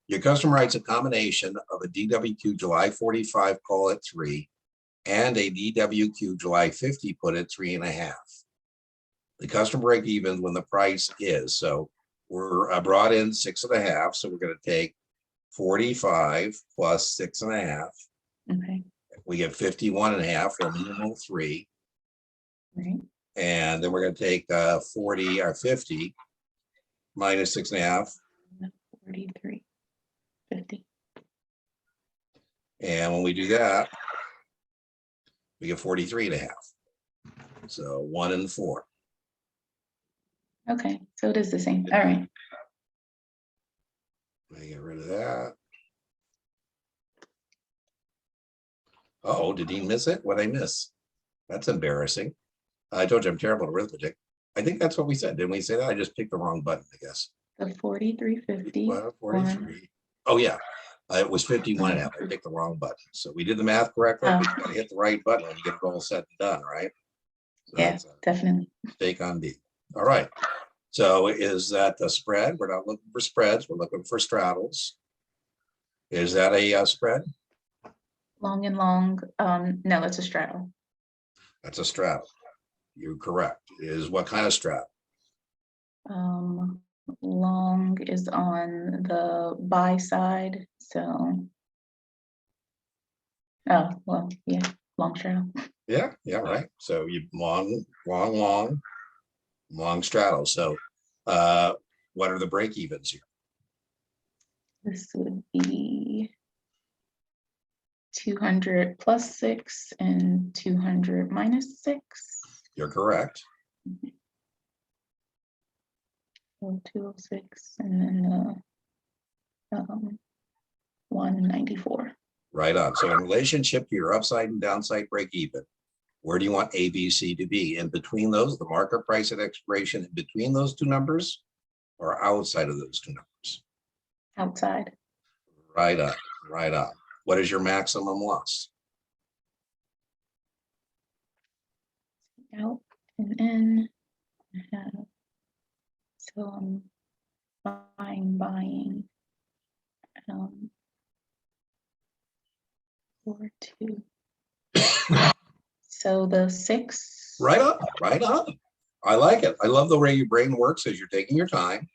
Your customer writes a combination of a DWQ July 45 call at 3 and a DWQ July 50 put at 3.5. The customer break even when the price is, so we're brought in 6.5. So we're going to take 45 plus 6.5. Okay. We get 51.5 for a minimum 3. Right. And then we're going to take 40 or 50 minus 6.5. 43. 50. And when we do that, we get 43.5. So 1 and 4. Okay, so it is the same. All right. Let me get rid of that. Oh, did he miss it? What'd I miss? That's embarrassing. I told you I'm terrible at arithmetic. I think that's what we said. Didn't we say that? I just picked the wrong button, I guess. The 4350. 43. Oh, yeah. It was 51.5. I picked the wrong button. So we did the math correctly. Oh. You got to hit the right button when you get it all said and done, right? So Yeah, that's a definitely. mistake on D. All right. So is that the spread? We're not looking for spreads. We're looking for straddles. Is that a spread? Long and long. No, it's a straddle. That's a straddle. You're correct. Is what kind of straddle? Long is on the buy side. So, oh, well, yeah, long straddle. Yeah, right. So you long straddle. So what are the break evens here? This would be 200 plus 6 and 200 minus 6. You're correct. So 206 and then 194. Right on. So in relationship to your upside and downside break even, where do you want ABC to be? In between those, the market price at expiration, in between those two numbers, or outside of those two numbers? Outside. Right on, right on. What is your maximum loss? Out and in. So I'm buying 4, 2. So the 6. Right on, right on. I like it. I love the way your brain works as you're taking your time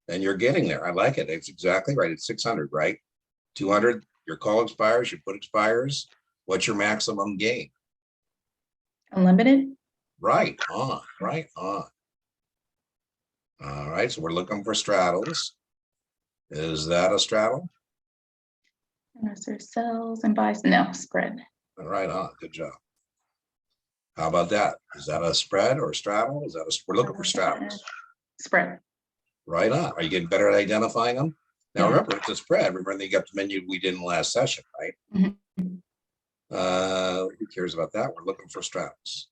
and you're getting there. I like it. It's exactly right. It's 600, right? 200, your call expires, your put expires. What's your maximum gain? Unlimited? Right on, right on. All right, so we're looking for straddles. Is that a straddle? Unless there's sells and buys. No, spread. Right on, good job. How about that? Is that a spread or a straddle? Is that a, we're looking for straddles. Spread. Right on. Are you getting better at identifying them? Now Yeah. remember, it's a spread. Remember you got the menu we did in the last session, right? Mhm. Who cares about that? We're looking for straddles.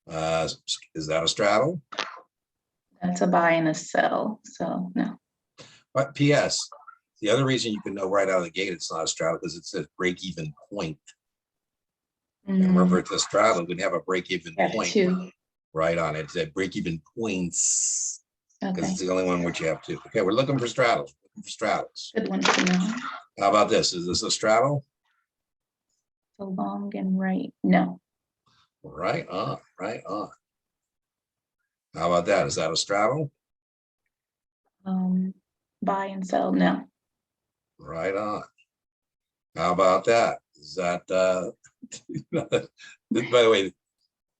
Is that a straddle? That's a buy and a sell. So no. But P.S. The other reason you can know right out of the gate it's not a straddle because it says break even point. And remember, it's a straddle. We have a break even point 2. right on it. It's at break even points because Okay. it's the only one which you have two. Okay, we're looking for straddles. Looking for straddles. Good one to know. How about this? Is this a straddle? So long and right. No. Right on, right on. How about that? Is that a straddle? Buy and sell. No. Right on. How about that? Is that by the way,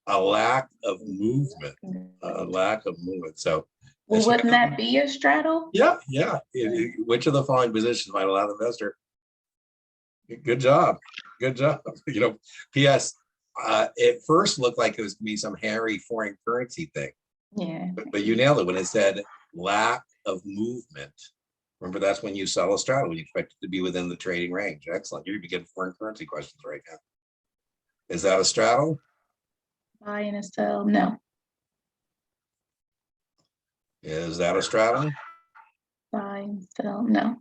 a lack of movement, a lack of movement. So Well, wouldn't that be a straddle? yeah. Which of the following positions might allow the investor? Good job. Good job. You know, P.S. It first looked like it was gonna be some hairy foreign currency thing. Yeah. But you nailed it when it said lack of movement. Remember, that's when you sell a straddle. You expect it to be within the trading range. Excellent. You're getting foreign currency questions right now. Is that a straddle? Buy and a sell. No. Is that a straddle? Buy and sell. No.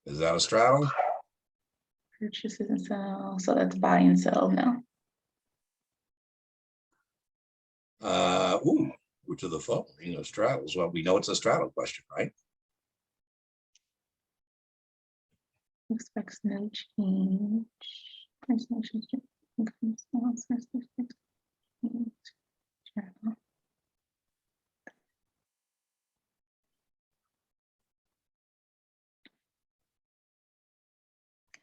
Is that a straddle? Purchases and sell. So that's buy and sell. No. Which of the following straddles? Well, we know it's a straddle question, right? Expects no change. Price no change.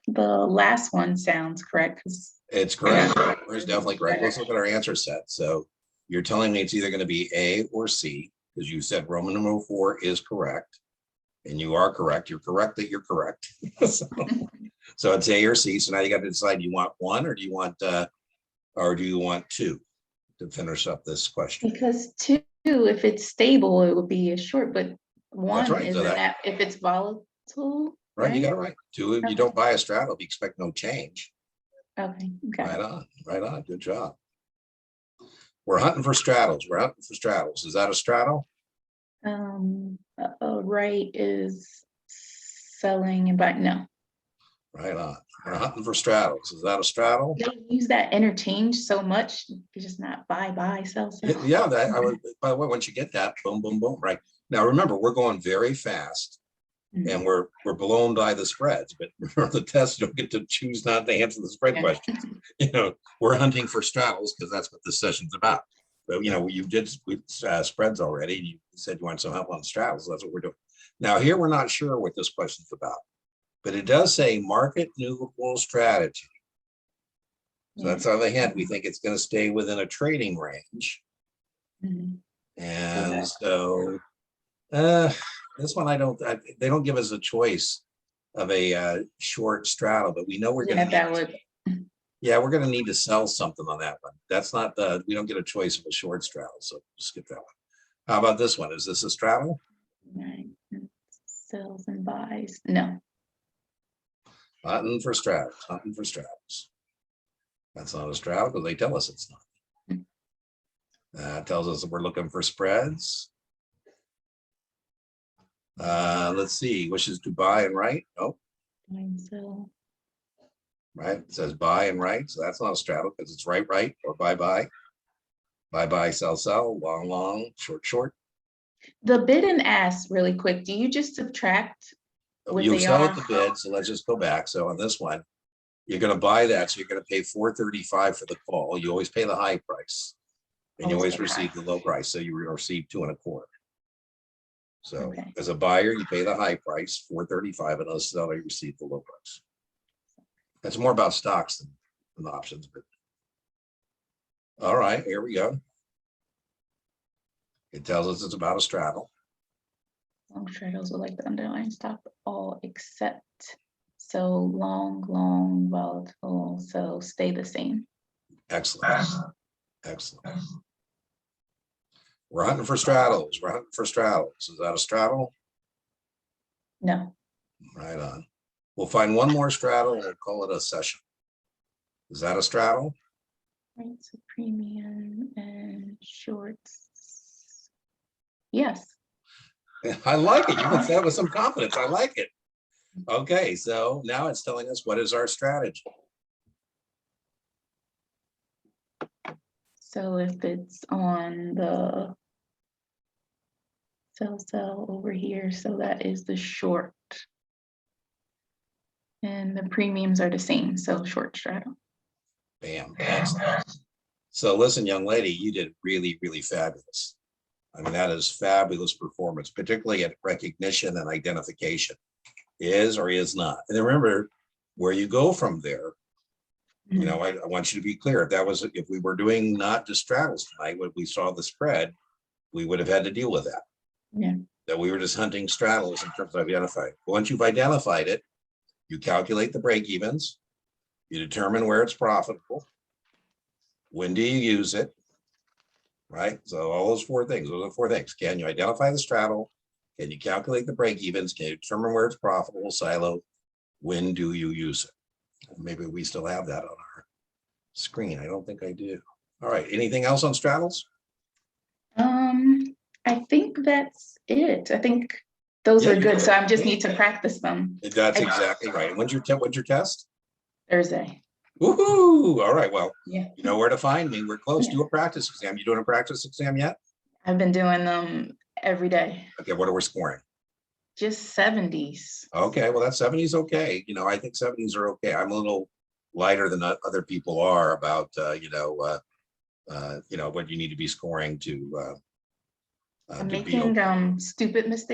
The last one sounds correct because It's correct. It's definitely correct. Let's look at our answer set. So you're telling me it's either going to be A or C because you said Roman numeral 4 is correct. And you are correct. You're correct that you're correct. So it's A or C. So now you got to decide, you want one or do you want two to finish up this question? Because 2, if it's stable, it would be a short, but 1 right, is so that if it's volatile. Right, you got it right. 2, if you don't buy a straddle, you expect no change. Okay, got it. Right on. Good job. We're hunting for straddles. Is that a straddle? Right is selling and buying. No. Right on. We're hunting for straddles. Is that a straddle? They use that interchange so much. You just not buy, sell. Yeah, that I would. By the way, once you get that, boom, boom, boom. Right now, remember, we're going very fast, and we're blown by the spreads. But remember, the test, you don't get to choose not to answer the spread questions. We're hunting for straddles because that's what this session's about. But you did spreads already. You said you want some help on straddles. That's what we're doing. Now here, we're not sure what this question's about, but it does say market neutral strategy. So that's on the hint. We think it's going to stay within a trading range. And so this one, they don't give us a choice of a short straddle, but we know we're going to we're going to need to sell something on that one. That's not we don't get a choice of a short straddle, so skip that one. How about this one? Is this a straddle? Sells and buys. No. Hunting for straddles. That's not a straddle because they tell us it's not. That tells us that we're looking for spreads. Let's see. Wishes to buy and write. Oh. Buy and sell. Right. It says buy and write. So that's not a straddle because it's right, or buy. Buy, sell, long, short. The bid and ask really quick. Do you just subtract what you they sell are? at the bid. So let's just go back. So on this one, you're going to buy that. So you're going to pay $4.35 for the call. You always pay the high price and you always receive the low price. So you receive 2.25. So as a buyer, you pay the high price, $4.35, and as a seller, you receive the low price. That's more about stocks than options. But all right, here we go. It tells us it's about a straddle. Long straddles are like the underlying stock, all except so long, volatile, so stay the same. Excellent. We're hunting for straddles. Is that a straddle? No. Right on. We'll find one more straddle and we'll call it a session. Is that a straddle? Rates of premium and shorts. Yes. I like it. You can say that with some confidence. I like it. Okay, so now it's telling us what is our strategy. So if it's on the sell over here, so that is the short. And the premiums are the same, so short straddle. Bam. Excellent. So listen, young lady, you did really, really fabulous. I mean, that is fabulous performance, particularly at recognition and identification. Is or is not. And then remember where you go from there. I want you to be clear. If we were doing not just straddles tonight, when we saw the spread, we would have had to deal with that. Yeah. That we were just hunting straddles in terms of identifying. Once you've identified it, you calculate the break evens, you determine where it's profitable. When do you use it? Right. So all those four things, Can you identify the straddle? Can you calculate the break evens? Can you determine where it's profitable? Silo. When do you use it? Maybe we still have that on our screen. I don't think I do. All right. Anything else on straddles? I think that's it. I think those are good. So I just need to practice them. That's exactly right. When's your test? Thursday. Woohoo! All right. Well, yeah. You know where to find me. We're close. Yeah. Do a practice exam. You doing a practice exam yet? I've been doing them every day. Okay. What are we scoring? Just 70s. Okay. Well, that 70s okay. I think 70s are okay. I'm a little lighter than other people are about what you need to be scoring to. I'm making stupid mistakes.